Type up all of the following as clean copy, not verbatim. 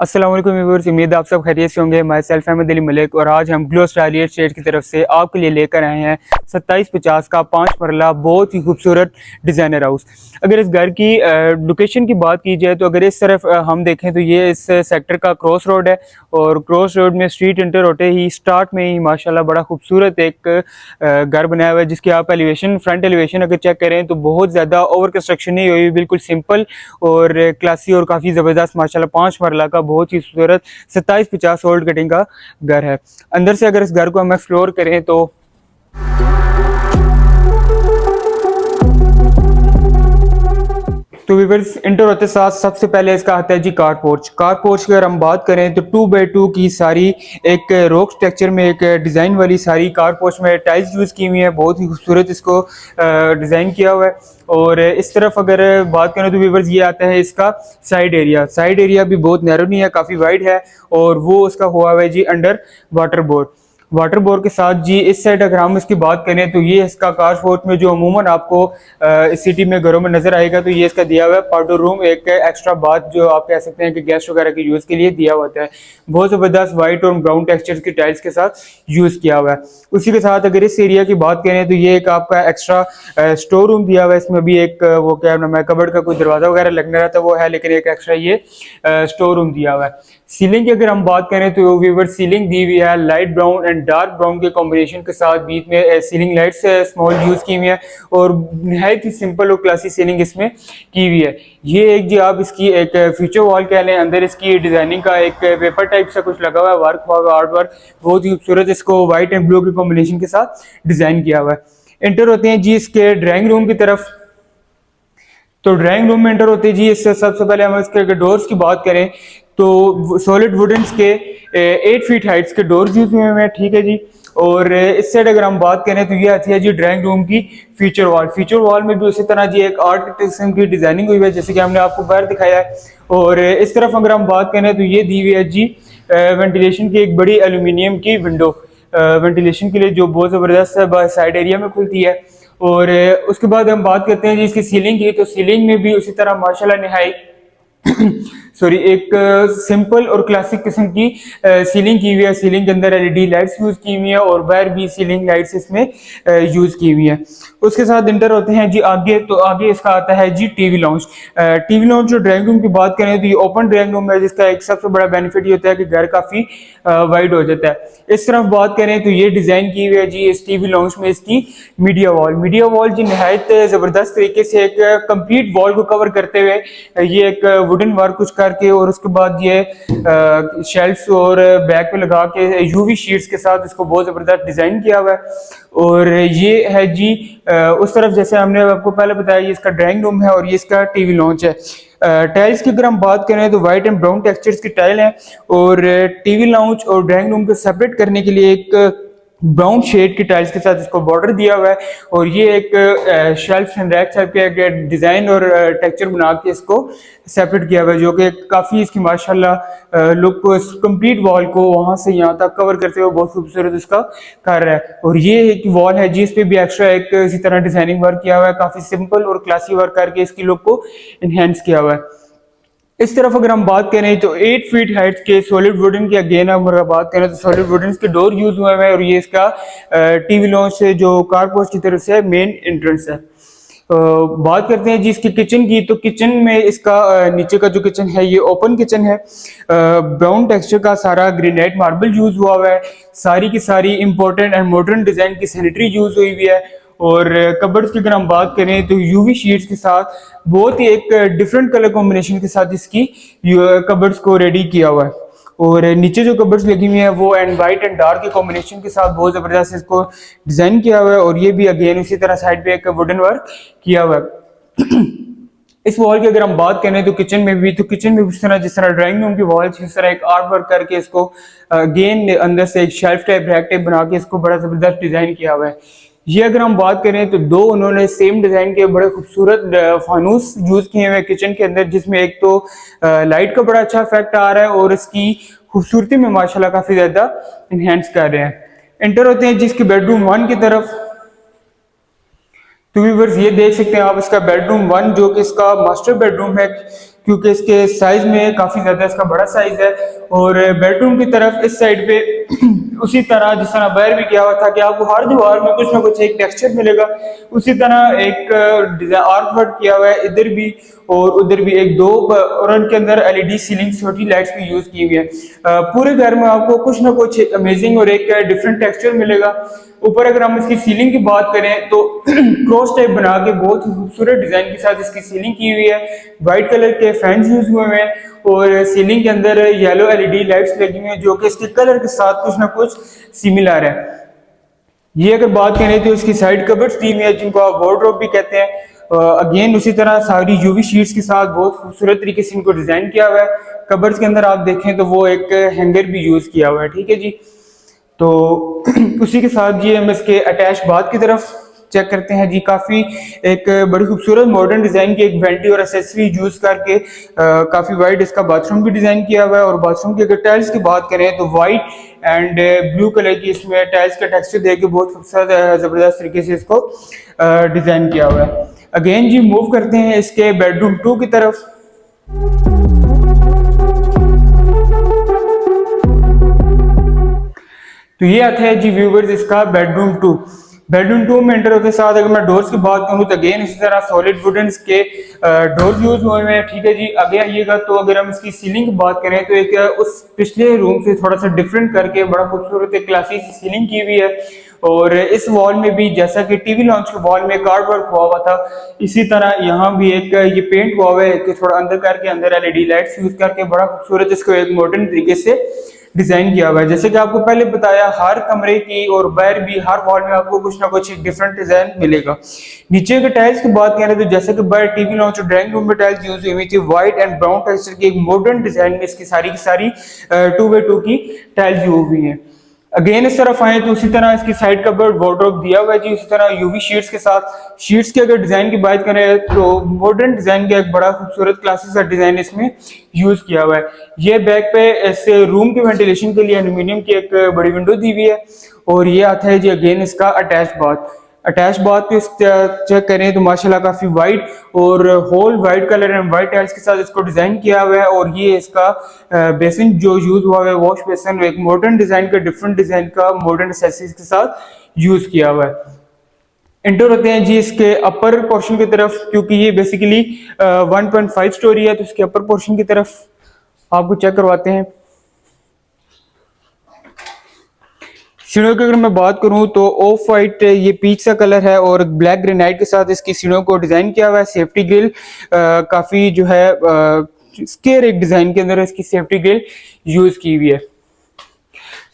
अस्सलाम वालेकुम व्यूअर्स, उम्मीद है आप सब खैरियत से होंगे। मैं सेल्फ अहमद अली मलिक और आज हम ग्लो स्टाइल रियल एस्टेट की तरफ से आपके लिए लेकर आए हैं 2750 का 5 मरला बहुत ही खूबसूरत डिज़ाइनर हाउस। अगर इस घर की लोकेशन की बात की जाए तो अगर इस तरफ हम देखें तो ये इस सेक्टर का क्रॉस रोड है और क्रॉस रोड में स्ट्रीट इंटर होते ही स्टार्ट में ही माशाल्लाह बड़ा खूबसूरत एक घर बनाया हुआ है, जिसकी आप एलिवेशन फ्रंट एलिवेशन अगर चेक करें तो बहुत ज़्यादा ओवर कंस्ट्रक्शन नहीं हुई, बिल्कुल सिंपल और क्लासी और काफ़ी ज़बरदस्त माशाल्लाह 5 मरला का बहुत ही खूबसूरत 2750 ओल्ड कटिंग का घर है। अंदर से अगर इस घर को हम एक्सप्लोर करें तो व्यूअर्स इंटर होते साथ सबसे पहले इसका आता है जी कार पोर्च। कार पोर्च की अगर हम बात करें तो 2x2 की सारी एक रॉक स्ट्रक्चर में एक डिज़ाइन वाली सारी कार पोर्च में टाइल्स यूज़ की हुई है, बहुत ही खूबसूरत इसको डिज़ाइन किया हुआ है। और इस तरफ अगर बात करें तो व्यूअर्स ये आता है इसका साइड एरिया। साइड एरिया भी बहुत नैरो नहीं है, काफ़ी वाइड है और वो उसका हुआ है जी underwater bore. Water bore के साथ जी इस साइड अगर हम इसकी बात करें तो ये इसका कार पोर्च में जो अमूमन आपको इस सिटी में घरों में नजर आएगा तो ये इसका दिया हुआ है पाउडर रूम, एक एक्स्ट्रा बाथ जो आप कह सकते हैं कि गेस्ट वगैरह के यूज़ के लिए दिया हुआ है। बहुत ज़बरदस्त वाइट और ब्राउन टेक्सचर की टाइल्स के साथ यूज़ किया हुआ है। उसी के साथ अगर इस एरिया की बात करें तो ये एक आपका एक्स्ट्रा स्टोर रूम दिया हुआ है। इसमें भी एक वो क्या नाम है कबर्ड का कोई दरवाजा वगैरह लगना रहता है वो है, लेकिन एक एक्स्ट्रा ये स्टोर रूम दिया हुआ है। सीलिंग की अगर हम बात करें तो व्यूअर सीलिंग दी हुई है light brown and dark brown के कॉम्बिनेशन के साथ, बीच में सीलिंग लाइट्स स्मॉल यूज की हुई है और निहायत ही सिंपल और क्लासी सीलिंग इसमें की हुई है। ये एक जी आप इसकी एक फ्यूचर वॉल कह लें, अंदर इसकी डिजाइनिंग का एक पेपर टाइप सा कुछ लगा हुआ है, वर्क हुआ हुआ आर्ट वर्क बहुत ही खूबसूरत, इसको व्हाइट एंड ब्लू के कॉम्बिनेशन के साथ डिजाइन किया हुआ है। एंटर होते हैं जी इसके ड्राइंग रूम की तरफ। तो ड्राइंग रूम में एंटर होते हैं जी इससे सबसे पहले हम इसके डोर्स की बात करें तो सॉलिड वुडन्स के 8 फीट हाइट्स के डोर्स यूज हुए हैं, ठीक है जी। और इस साइड अगर हम बात करें तो ये आती है जी ड्राइंग रूम की फीचर वॉल। फीचर वॉल में भी उसी तरह जी एक आर्ट किस्म की डिजाइनिंग हुई है जैसे कि हमने आपको बाहर दिखाया है। और इस तरफ अगर हम बात करें तो ये दी हुई है जी वेंटिलेशन की एक बड़ी एल्यूमिनियम की विंडो, वेंटिलेशन के लिए जो बहुत ज़बरदस्त है, साइड एरिया में खुलती है। और उसके बाद हम बात करते हैं जी इसकी सीलिंग की, तो सीलिंग में भी उसी तरह माशाल्लाह निहाई सॉरी एक सिंपल और क्लासिक किस्म की सीलिंग की हुई है। सीलिंग के अंदर एलईडी लाइट्स यूज की हुई है और बाहर भी सीलिंग लाइट्स इसमें यूज की हुई है। उसके साथ इंटर होते हैं जी आगे, तो आगे इसका आता है जी टीवी लॉन्च। टीवी लॉन्च जो ड्राइंग रूम की बात करें तो ये ओपन ड्राइंग रूम है, जिसका एक सबसे बड़ा बेनिफिट ये होता है कि घर काफी वाइड हो जाता है। इस तरफ बात करें तो ये डिजाइन की हुई है जी इस टीवी लॉन्च में इसकी मीडिया वॉल। मीडिया वॉल जी निहायत जबरदस्त तरीके से एक कंप्लीट वॉल को कवर करते हुए ये एक वुडन वर्क कुछ करके और उसके बाद ये शेल्फ्स और बैक पे लगा के यूवी शीट्स के साथ इसको बहुत जबरदस्त डिजाइन किया हुआ है। और ये है जी उस तरफ जैसे हमने आपको पहले बताया ये इसका ड्राइंग रूम है और ये इसका टीवी लॉन्च है। टाइल्स की अगर हम बात करें तो व्हाइट एंड ब्राउन टेक्सचर्स की टाइल है और टीवी लाउंज और ड्राइंग रूम को सेपरेट करने के लिए एक ब्राउन शेड की टाइल्स के साथ इसको बॉर्डर दिया हुआ है। और ये एक शेल्फ एंड रैक टाइप के डिजाइन और टेक्सचर बना के इसको सेपरेट किया हुआ है, जो कि काफी इसकी माशाल्लाह लुक को इस कंप्लीट वॉल को वहां से यहाँ तक कवर करते हुए बहुत खूबसूरत इसका कर रहा है। और ये एक वॉल है जी इस पे भी एक्स्ट्रा एक इसी तरह डिजाइनिंग वर्क किया हुआ है, काफी सिंपल और क्लासी वर्क करके इसकी लुक को एनहेंस किया हुआ है। इस तरफ अगर हम बात करें तो 8 फीट हाइट के सॉलिड वुडन की अगेन अगर बात करें तो सॉलिड वुडन के डोर यूज हुए हैं और ये इसका टीवी लॉन्च से जो कार पोर्च की तरफ से मेन एंट्रेंस है। बात करते हैं जी इसकी किचन की, तो किचन में इसका नीचे का जो किचन है ये ओपन किचन है। ब्राउन टेक्सचर का सारा ग्रेनाइट मार्बल यूज हुआ है, सारी की सारी इंपॉर्टेंट एंड मॉडर्न डिजाइन की सैनिटरी यूज हुई हुई है। और कबर्ड्स की अगर हम बात करें तो यूवी शीट्स के साथ बहुत ही एक डिफरेंट कलर कॉम्बिनेशन के साथ इसकी कबर्ड्स को रेडी किया हुआ है। और नीचे जो कबर्ड्स लगी हुई है वो एंड वाइट एंड डार्क के कॉम्बिनेशन के साथ बहुत जबरदस्त इसको डिजाइन किया हुआ है। और ये भी अगेन उसी तरह साइड पे एक वुडन वर्क किया हुआ है। इस वॉल की अगर हम बात करें तो किचन में भी, तो किचन में इस तरह जिस तरह ड्राइंग रूम की वॉल इस तरह एक आर्ट वर्क करके इसको अगेन अंदर से एक शेल्फ टाइप रैक टाइप बना के इसको बड़ा जबरदस्त डिजाइन किया हुआ है। ये अगर हम बात करें तो दो उन्होंने सेम डिजाइन के बड़े खूबसूरत फानूस यूज किए हुए किचन के अंदर, जिसमें एक तो लाइट का बड़ा अच्छा इफेक्ट आ रहा है और इसकी खूबसूरती में माशाल्लाह काफी ज्यादा इनहेंस कर रहे हैं। एंटर होते हैं जिसकी बेडरूम 1 की तरफ। तो व्यूअर्स ये देख सकते हैं आप इसका बेडरूम 1 जो कि इसका मास्टर बेडरूम है। क्योंकि इसके साइज में काफ़ी ज़्यादा इसका बड़ा साइज है। और बेडरूम की तरफ इस साइड पे उसी तरह जिस तरह बाहर भी किया हुआ था कि आपको हर दीवार में कुछ ना कुछ एक टेक्सचर मिलेगा, उसी तरह एक डिजाइन आर्ट वर्क किया हुआ है इधर भी और उधर भी एक दो, और उनके अंदर एलईडी सीलिंग छोटी लाइट्स भी यूज की हुई है। पूरे घर में आपको कुछ ना कुछ एक अमेजिंग और एक डिफरेंट टेक्सचर मिलेगा। ऊपर अगर हम इसकी सीलिंग की बात करें तो क्रॉस टाइप बना के बहुत खूबसूरत डिजाइन के साथ इसकी सीलिंग की हुई है। व्हाइट कलर के फैंस यूज हुए हैं और सीलिंग के अंदर येलो एलईडी लाइट्स लगी हुई हैं जो कि इसके कलर के साथ कुछ ना कुछ सिमिलर है। ये अगर बात करें तो इसकी साइड कबर्ड्स दी हुई है जिनको आप वार्डरोब भी कहते हैं। अगेन उसी तरह सारी यूवी शीट्स के साथ बहुत खूबसूरत तरीके से इनको डिजाइन किया हुआ है। कबर्ड्स के अंदर आप देखें तो वो एक हैंगर भी यूज किया हुआ है, ठीक है जी। तो उसी के साथ जी हम इसके अटैच बाथ की तरफ चेक करते हैं जी। काफी एक बड़ी खूबसूरत मॉडर्न डिजाइन की एक वेंटी और एसेसरी यूज करके काफी वाइड इसका बाथरूम भी डिजाइन किया हुआ है। और बाथरूम की अगर टाइल्स की बात करें तो वाइट एंड ब्लू कलर की इसमें टाइल्स का टेक्सचर देके बहुत खूबसूरत जबरदस्त तरीके से इसको डिजाइन किया हुआ है। अगेन जी मूव करते हैं इसके बेडरूम 2 की तरफ। तो ये आता है जी व्यूवर्स इसका बेडरूम 2। बेडरूम 2 में एंटर होते साथ अगर मैं डोर्स की बात करूं तो अगेन इसी तरह सॉलिड वुडन के डोर्स यूज हुए हैं, ठीक है जी। आगे आइएगा तो अगर हम इसकी सीलिंग की बात करें तो एक उस पिछले रूम से थोड़ा सा डिफरेंट करके बड़ा खूबसूरत एक क्लासी सीलिंग की हुई है। और इस वॉल में भी जैसा कि टीवी लॉन्च के वॉल में कार्ड वर्क हुआ था, इसी तरह यहाँ भी एक ये पेंट हुआ हुआ है कि थोड़ा अंदर करके अंदर एलईडी लाइट्स यूज करके बड़ा खूबसूरत इसको एक मॉडर्न तरीके से डिजाइन किया हुआ है। जैसे कि आपको पहले बताया हर कमरे की और बाहर भी हर वॉल में आपको कुछ ना कुछ एक डिफरेंट डिजाइन मिलेगा। नीचे के टाइल्स की बात करें तो जैसे कि बाहर टीवी लॉन्च और ड्राइंग रूम में टाइल्स यूज हुई थी व्हाइट एंड ब्राउन टेक्सचर की एक मॉडर्न डिजाइन में इसकी सारी 2x2 की टाइल्स यूज हुई है। अगेन इस तरफ आए तो उसी तरह इसकी साइड कबर्ड वार्डरोब दिया हुआ है जी। उसी तरह यूवी शीट्स के साथ शीट्स के अगर डिजाइन की बात करें तो मॉडर्न डिजाइन का एक बड़ा खूबसूरत क्लासिक सा डिजाइन इसमें यूज किया हुआ है। ये बैक पे ऐसे रूम के वेंटिलेशन के लिए एल्यूमिनियम की एक बड़ी विंडो दी हुई है। और ये आता है जी अगेन इसका अटैच बाथ। अटैच बाथ को चेक करें तो माशाल्लाह काफी वाइट और whole white colour and white tiles के साथ इसको डिजाइन किया हुआ है। और ये इसका बेसिन जो यूज हुआ है वॉश बेसिन एक मॉडर्न डिजाइन का डिफरेंट डिजाइन का मॉडर्न एक्सेसरीज के साथ यूज किया हुआ है। एंटर होते हैं जी इसके अपर पोर्शन की तरफ, क्योंकि ये बेसिकली 1.5 स्टोरी है तो इसके अपर पोर्शन की तरफ आपको चेक करवाते हैं। सीढ़ियों की अगर मैं बात करूं तो ऑफ वाइट ये पीच सा कलर है और ब्लैक ग्रेनाइट के साथ इसकी सीढ़ियों को डिजाइन किया हुआ है। सेफ्टी ग्रिल काफी जो है स्क्वायर एक डिजाइन के अंदर इसकी सेफ्टी ग्रिल यूज की हुई है।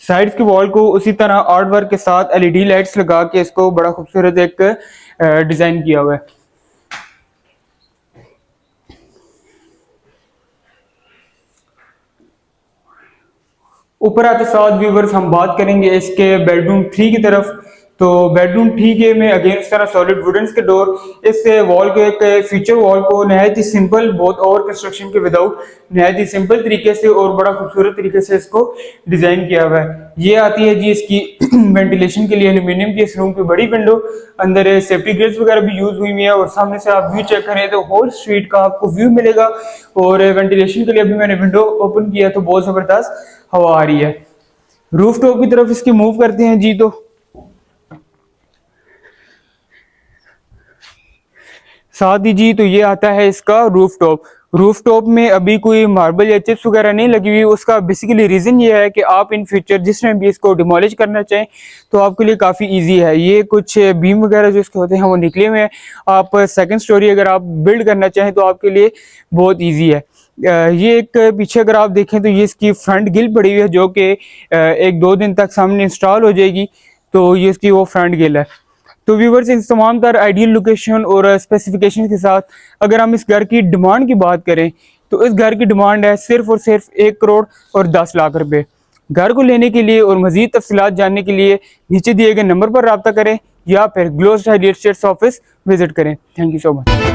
साइड्स की वॉल को उसी तरह आर्ट वर्क के साथ एलईडी लाइट्स लगा के इसको बड़ा खूबसूरत एक डिजाइन किया हुआ है। ऊपर आते साथ व्यूवर्स हम बात करेंगे इसके बेडरूम 3 की तरफ। तो बेडरूम 3 के में अगेन इस तरह सॉलिड वुडन के डोर, इस वॉल के एक फीचर वॉल को नहायत ही सिंपल बहुत ओवर कंस्ट्रक्शन के विदाउट नहायत ही सिंपल तरीके से और बड़ा खूबसूरत तरीके से इसको डिजाइन किया हुआ है। ये आती है जी इसकी वेंटिलेशन के लिए एल्यूमिनियम की इस रूम की बड़ी विंडो, अंदर सेफ्टी ग्रिल्स वगैरह भी यूज हुई है। और सामने से आप व्यू चेक करें तो होल स्ट्रीट का आपको व्यू मिलेगा। और वेंटिलेशन के लिए अभी मैंने विंडो ओपन किया तो बहुत जबरदस्त हवा आ रही है। रूफ टॉप की तरफ इसकी मूव करते हैं जी। तो साथ ही जी तो ये आता है इसका रूफ टॉप। रूफ टॉप में अभी कोई मार्बल या चिप्स वगैरह नहीं लगी हुई। उसका बेसिकली रीजन ये है कि आप इन फ्यूचर जिसमें भी इसको डिमोलिश करना चाहें तो आपके लिए काफी इजी है। ये कुछ बीम वगैरह जो इसके होते हैं वो निकले हुए हैं। आप सेकंड स्टोरी अगर आप बिल्ड करना चाहें तो आपके लिए बहुत ईजी है। ये एक पीछे अगर आप देखें तो ये इसकी फ्रंट गिल पड़ी हुई है जो कि 1-2 दिन तक सामने इंस्टॉल हो जाएगी। तो ये इसकी वो फ्रंट गिल है। तो व्यूवर्स इन तमाम तर आइडियल लोकेशन और स्पेसिफिकेशन के साथ अगर हम इस घर की डिमांड की बात करें तो इस घर की डिमांड है सिर्फ और सिर्फ 1 करोड़ और 10 लाख रुपए। घर को लेने के लिए और मजीद तफसीलात जानने के लिए नीचे दिए गए नंबर पर रब्ता करें या फिर Glow Style real estate office visit करें। Thank you so much.